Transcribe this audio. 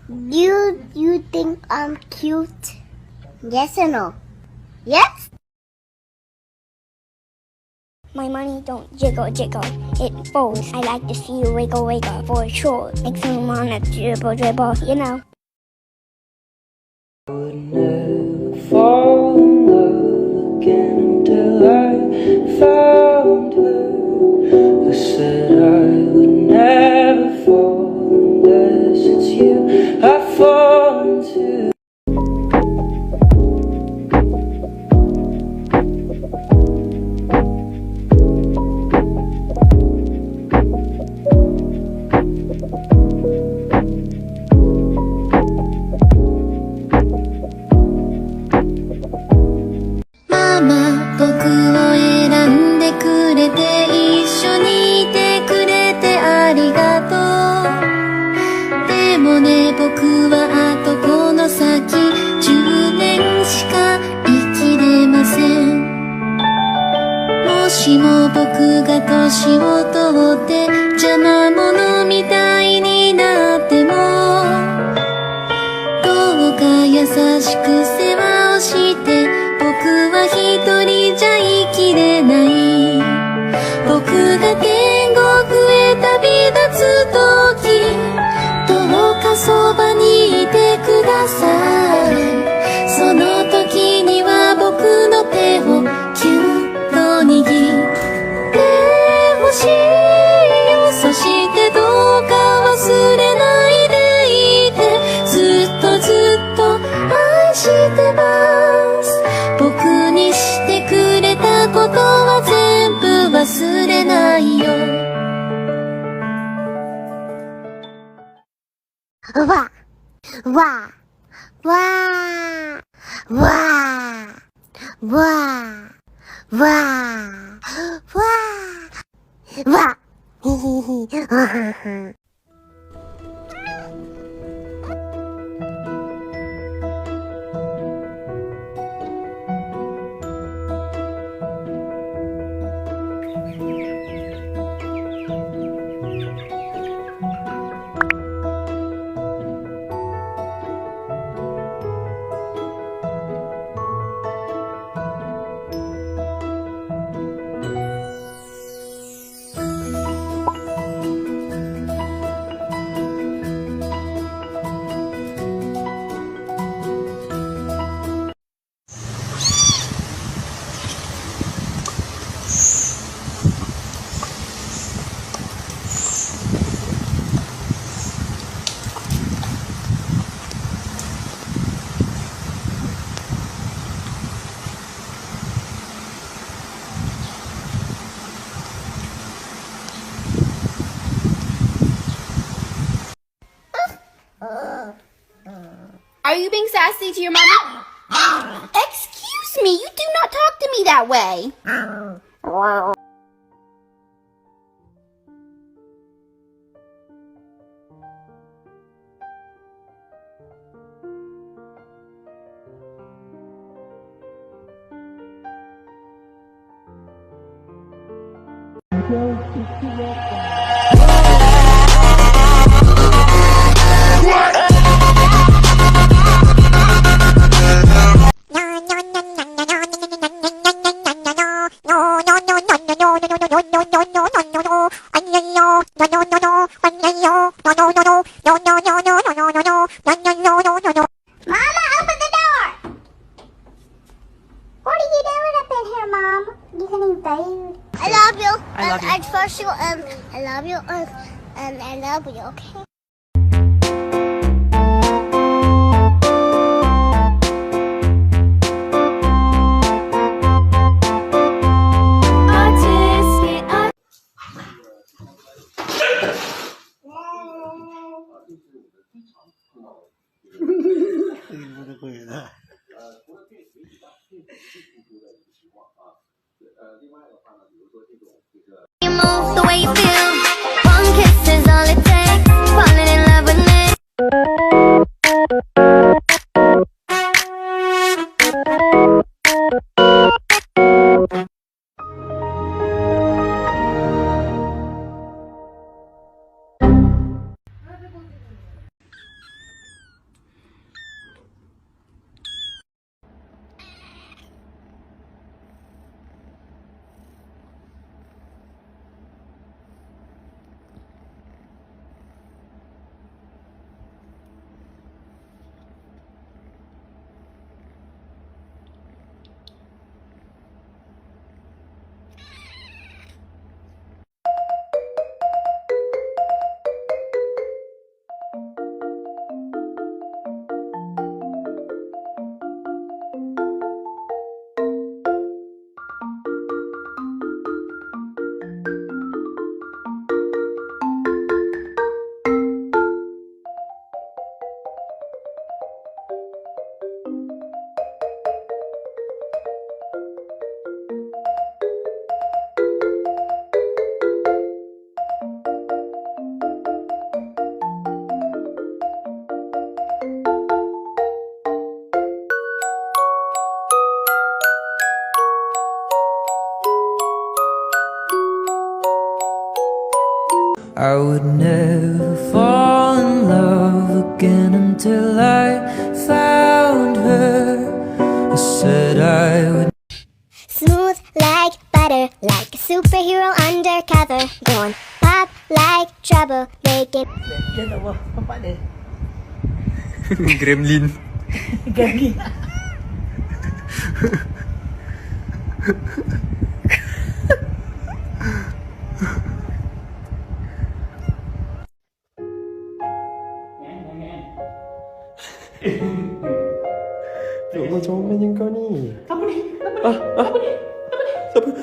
You think I'm cute? Yes or no? Yes? My money don't jiggle jiggle, it folds. I like to see you wiggle wiggle for sure. Makes me wanna dribble dribble, you know. I would never fall in love again until I found her. I said I would never fall unless it's you I fall into.ママ、僕を選んでくれて一緒にいてくれてありがとう。でもね、僕はあとこの先10年しか生きれません。もしも僕が年を取って邪魔者みたいになっても、どうか優しく世話をして僕は一人じゃ生きれない。僕が天国へ旅立つ時、どうかそばにいてください。その時には僕の手をキュッと握ってほしいよ。そしてどうか忘れないでいて、ずっとずっと愛してます。僕にしてくれたことは全部忘れないよ。わ、わ、わ、わ、わ、わ、わ、わ、ひひひ、わはは。Are you being sassy to your mama? Excuse me, you do not talk to me that way. Mama, open the door! What are you doing up in here, Mom? You can invade. I love you. I love you. And first you, I love you, and I love you, okay? You move the way you feel. One kiss is all it takes. Falling in love with me. I would never fall in love again until I found her. I said I would. Smooth like butter, like a superhero undercover. Gone pop like trouble, making. Dia tak apa, bapak dia. Gremlin. Gagi. Macam mana je kau ni? Apa ni? Apa ni? Apa ni? Apa ni?